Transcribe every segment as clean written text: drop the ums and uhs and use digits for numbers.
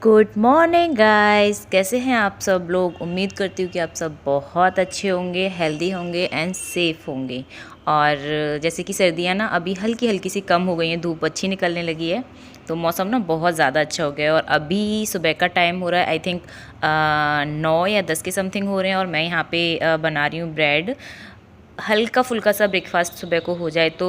Good morning guys, कैसे हैं आप सब लोग। उम्मीद करती हूँ कि आप सब बहुत अच्छे होंगे, हेल्दी होंगे एंड सेफ होंगे। और जैसे कि सर्दियाँ ना अभी हल्की हल्की सी कम हो गई हैं, धूप अच्छी निकलने लगी है, तो मौसम ना बहुत ज़्यादा अच्छा हो गया है। और अभी सुबह का टाइम हो रहा है, आई थिंक 9 या 10 के समथिंग हो रहे हैं। और मैं यहाँ पे बना रही हूँ ब्रेड। हल्का फुल्का सा ब्रेकफास्ट सुबह को हो जाए तो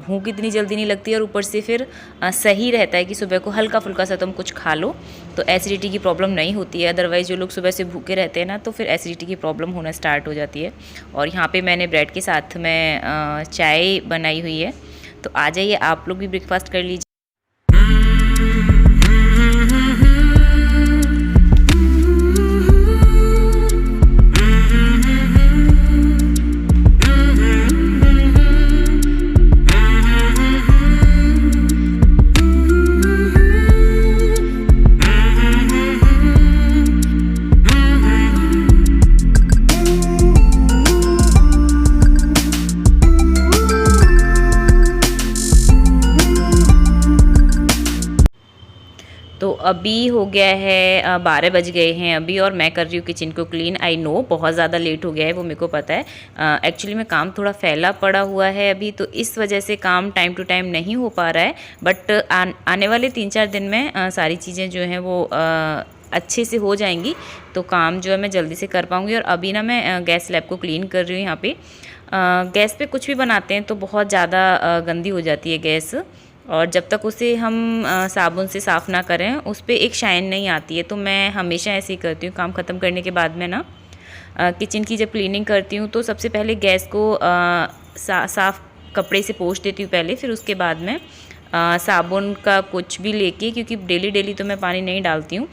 भूख इतनी जल्दी नहीं लगती, और ऊपर से फिर सही रहता है कि सुबह को हल्का फुल्का सा तुम कुछ खा लो तो एसिडिटी की प्रॉब्लम नहीं होती है। अदरवाइज़ जो लोग सुबह से भूखे रहते हैं ना, तो फिर एसिडिटी की प्रॉब्लम होना स्टार्ट हो जाती है। और यहाँ पे मैंने ब्रेड के साथ में चाय बनाई हुई है, तो आ जाइए आप लोग भी ब्रेकफास्ट कर लीजिए। तो अभी हो गया है 12 बज गए हैं अभी, और मैं कर रही हूँ किचन को क्लीन। आई नो बहुत ज़्यादा लेट हो गया है, वो मेरे को पता है। एक्चुअली में काम थोड़ा फैला पड़ा हुआ है अभी, तो इस वजह से काम टाइम टू टाइम नहीं हो पा रहा है। बट आने वाले 3-4 दिन में सारी चीज़ें जो हैं वो अच्छे से हो जाएंगी, तो काम जो है मैं जल्दी से कर पाऊँगी। और अभी ना मैं गैस स्लैब को क्लीन कर रही हूँ। यहाँ पे गैस पे कुछ भी बनाते हैं तो बहुत ज़्यादा गंदी हो जाती है गैस, और जब तक उसे हम साबुन से साफ़ ना करें उस पर एक शाइन नहीं आती है। तो मैं हमेशा ऐसे ही करती हूँ, काम ख़त्म करने के बाद में ना किचन की जब क्लीनिंग करती हूँ तो सबसे पहले गैस को साफ़ कपड़े से पोंछ देती हूँ पहले, फिर उसके बाद में साबुन का कुछ भी लेके, क्योंकि डेली डेली तो मैं पानी नहीं डालती हूँ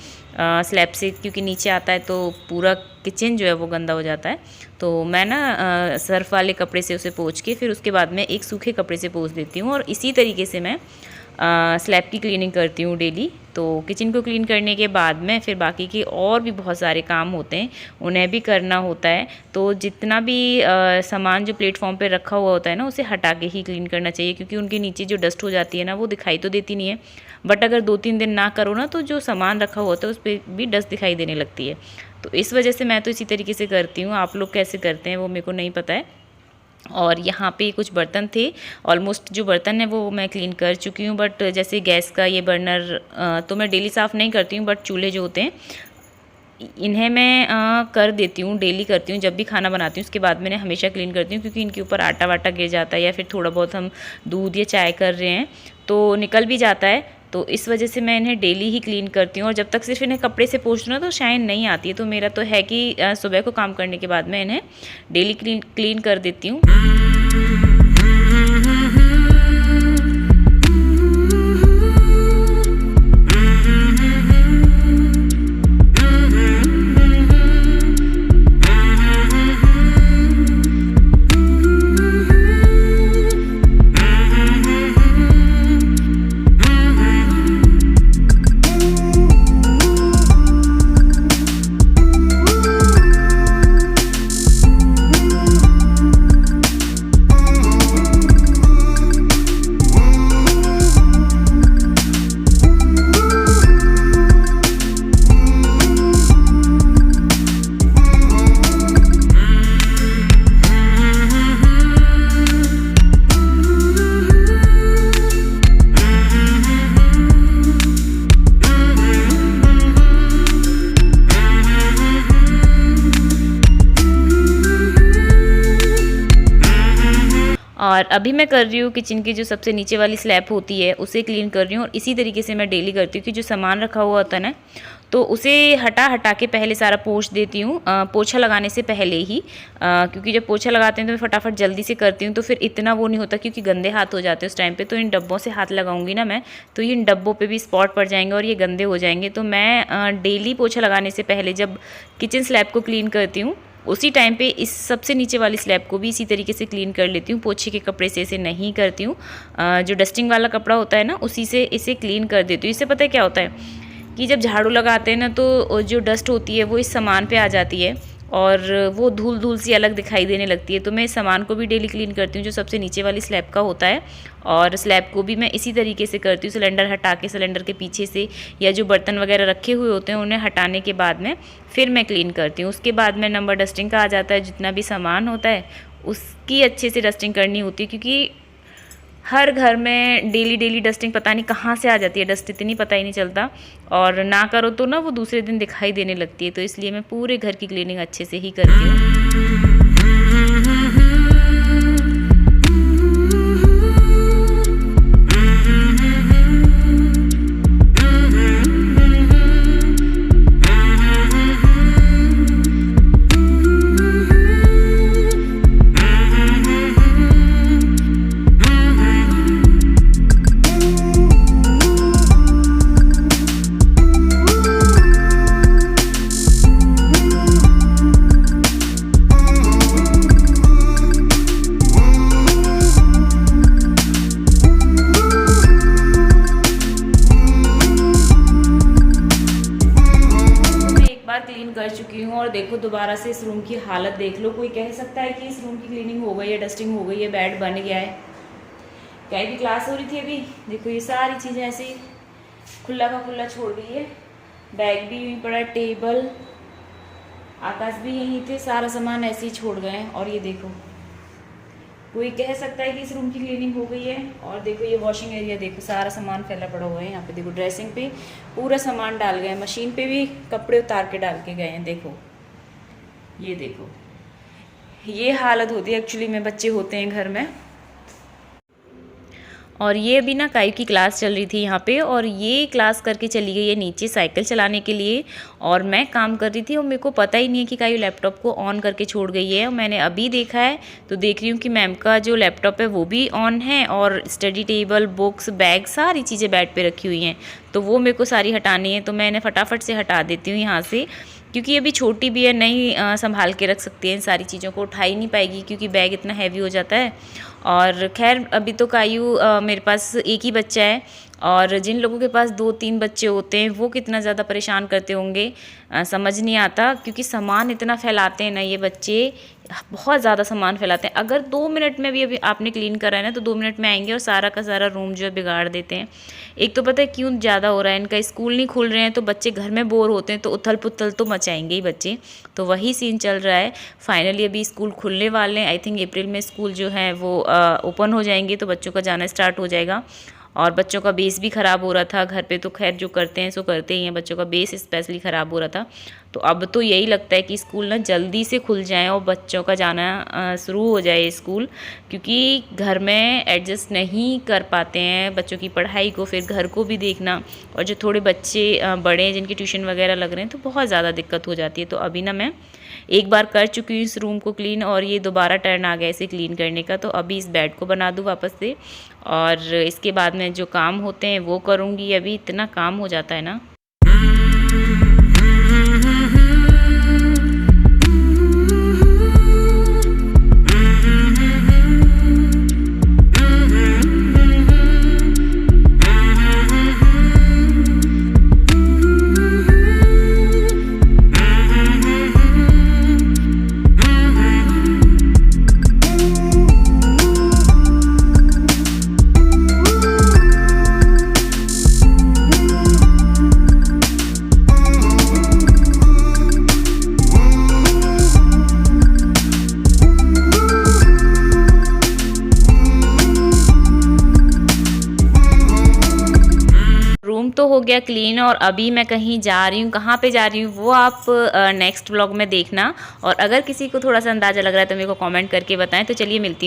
स्लैब से, क्योंकि नीचे आता है तो पूरा किचन जो है वो गंदा हो जाता है। तो मैं ना सर्फ वाले कपड़े से उसे पोंछ के फिर उसके बाद में एक सूखे कपड़े से पोंछ देती हूँ, और इसी तरीके से मैं स्लैब की क्लीनिंग करती हूँ डेली। तो किचन को क्लीन करने के बाद में फिर बाकी के और भी बहुत सारे काम होते हैं, उन्हें भी करना होता है। तो जितना भी सामान जो प्लेटफॉर्म पे रखा हुआ होता है ना, उसे हटा के ही क्लीन करना चाहिए, क्योंकि उनके नीचे जो डस्ट हो जाती है ना, वो दिखाई तो देती नहीं है, बट अगर 2-3 दिन ना करो ना, तो जो सामान रखा हुआ होता है उस पर भी डस्ट दिखाई देने लगती है। तो इस वजह से मैं तो इसी तरीके से करती हूँ। आप लोग कैसे करते हैं वो मेरे को नहीं पता है। और यहाँ पे कुछ बर्तन थे, ऑलमोस्ट जो बर्तन है वो मैं क्लीन कर चुकी हूँ। बट जैसे गैस का ये बर्नर तो मैं डेली साफ़ नहीं करती हूँ, बट चूल्हे जो होते हैं इन्हें मैं कर देती हूँ, डेली करती हूँ। जब भी खाना बनाती हूँ उसके बाद मैंने हमेशा क्लीन करती हूँ, क्योंकि इनके ऊपर आटा वाटा गिर जाता है, या फिर थोड़ा बहुत हम दूध या चाय कर रहे हैं तो निकल भी जाता है। तो इस वजह से मैं इन्हें डेली ही क्लीन करती हूँ। और जब तक सिर्फ इन्हें कपड़े से पोंछ ना तो शाइन नहीं आती है। तो मेरा तो है कि सुबह को काम करने के बाद मैं इन्हें डेली क्लीन कर देती हूँ। और अभी मैं कर रही हूँ किचन की जो सबसे नीचे वाली स्लैब होती है उसे क्लीन कर रही हूँ। और इसी तरीके से मैं डेली करती हूँ कि जो सामान रखा हुआ होता है ना, तो उसे हटा के पहले सारा पोंछ देती हूँ, पोछा लगाने से पहले ही। क्योंकि जब पोछा लगाते हैं तो मैं फटाफट जल्दी से करती हूँ, तो फिर इतना वो नहीं होता, क्योंकि गंदे हाथ हो जाते हैं उस टाइम पे। तो इन डब्बों से हाथ लगाऊंगी ना मैं, तो इन डब्बों पे भी स्पॉट पड़ जाएंगे और ये गंदे हो जाएंगे। तो मैं डेली पोछा लगाने से पहले जब किचन स्लैब को क्लीन करती हूँ, उसी टाइम पे इस सबसे नीचे वाली स्लैब को भी इसी तरीके से क्लीन कर लेती हूँ। पोछे के कपड़े से इसे नहीं करती हूँ, जो डस्टिंग वाला कपड़ा होता है ना, उसी से इसे क्लीन कर देती हूँ। इससे पता है क्या होता है कि जब झाड़ू लगाते हैं ना, तो जो डस्ट होती है वो इस सामान पे आ जाती है, और वो धूल धूल सी अलग दिखाई देने लगती है। तो मैं इस सामान को भी डेली क्लीन करती हूँ, जो सबसे नीचे वाली स्लैब का होता है। और स्लैब को भी मैं इसी तरीके से करती हूँ, सिलेंडर हटा के सिलेंडर के पीछे से, या जो बर्तन वगैरह रखे हुए होते हैं उन्हें हटाने के बाद में फिर मैं क्लीन करती हूँ। उसके बाद में नंबर डस्टिंग का आ जाता है। जितना भी सामान होता है उसकी अच्छे से डस्टिंग करनी होती है, क्योंकि हर घर में डेली डस्टिंग पता नहीं कहाँ से आ जाती है, डस्ट इतनी पता ही नहीं चलता, और ना करो तो ना वो दूसरे दिन दिखाई देने लगती है। तो इसलिए मैं पूरे घर की क्लीनिंग अच्छे से ही करती हूँ। क्लीन कर चुकी हूँ और देखो दोबारा से इस रूम की हालत देख लो। कोई कह सकता है कि इस रूम की क्लीनिंग हो गई है, डस्टिंग हो गई है, बेड बन गया है। क्या की क्लास हो रही थी अभी, देखो ये सारी चीज़ें ऐसे ही खुला का खुला छोड़ दी है। बैग भी यहीं पड़ा, टेबल, आकाश भी यहीं थे, सारा सामान ऐसे ही छोड़ गए हैं। और ये देखो, कोई कह सकता है कि इस रूम की क्लीनिंग हो गई है। और देखो ये वॉशिंग एरिया, देखो सारा सामान फैला पड़ा हुआ है यहाँ पे। देखो ड्रेसिंग पे पूरा सामान डाल गए हैं, मशीन पे भी कपड़े उतार के डाल के गए हैं। देखो ये देखो, ये हालत होती है एक्चुअली में, बच्चे होते हैं घर में। और ये भी ना कायू की क्लास चल रही थी यहाँ पे, और ये क्लास करके चली गई है नीचे साइकिल चलाने के लिए, और मैं काम कर रही थी और मेरे को पता ही नहीं है कि कायू लैपटॉप को ऑन करके छोड़ गई है। और मैंने अभी देखा है तो देख रही हूँ कि मैम का जो लैपटॉप है वो भी ऑन है, और स्टडी टेबल, बुक्स, बैग, सारी चीज़ें बेड पे रखी हुई हैं। तो वो मेरे को सारी हटानी है, तो मैं इन्हें फटाफट से हटा देती हूँ यहाँ से, क्योंकि अभी छोटी भी है, नहीं संभाल के रख सकती है इन सारी चीज़ों को, उठा ही नहीं पाएगी क्योंकि बैग इतना हैवी हो जाता है। और खैर अभी तो कायू मेरे पास एक ही बच्चा है, और जिन लोगों के पास 2-3 बच्चे होते हैं वो कितना ज़्यादा परेशान करते होंगे, समझ नहीं आता। क्योंकि सामान इतना फैलाते हैं ना ये बच्चे, बहुत ज़्यादा सामान फैलाते हैं। अगर 2 मिनट में भी अभी आपने क्लीन करा है ना, तो 2 मिनट में आएंगे और सारा का सारा रूम जो है बिगाड़ देते हैं। एक तो पता है क्यों ज़्यादा हो रहा है, इनका स्कूल नहीं खुल रहे हैं तो बच्चे घर में बोर होते हैं, तो उथल पुथल तो मचाएंगे ही बच्चे। तो वही सीन चल रहा है। फाइनली अभी स्कूल खुलने वाले हैं, आई थिंक अप्रैल में स्कूल जो है वो ओपन हो जाएंगे, तो बच्चों का जाना स्टार्ट हो जाएगा। और बच्चों का बेस भी ख़राब हो रहा था घर पे, तो खैर जो करते हैं सो करते ही हैं, बच्चों का बेस स्पेशली ख़राब हो रहा था। तो अब तो यही लगता है कि स्कूल ना जल्दी से खुल जाए और बच्चों का जाना शुरू हो जाए स्कूल, क्योंकि घर में एडजस्ट नहीं कर पाते हैं बच्चों की पढ़ाई को, फिर घर को भी देखना, और जो थोड़े बच्चे बड़े हैं जिनकी ट्यूशन वगैरह लग रहे हैं तो बहुत ज़्यादा दिक्कत हो जाती है। तो अभी ना मैं एक बार कर चुकी हूँ इस रूम को क्लीन, और ये दोबारा टर्न आ गया इसे क्लीन करने का। तो अभी इस बेड को बना दूँ वापस से, और इसके बाद में जो काम होते हैं वो करूँगी। अभी इतना काम हो जाता है ना। तो हो गया क्लीन, और अभी मैं कहीं जा रही हूँ। कहाँ पे जा रही हूँ वो आप नेक्स्ट व्लॉग में देखना। और अगर किसी को थोड़ा सा अंदाज़ा लग रहा है तो मेरे को कमेंट करके बताएं। तो चलिए मिलती हूँ।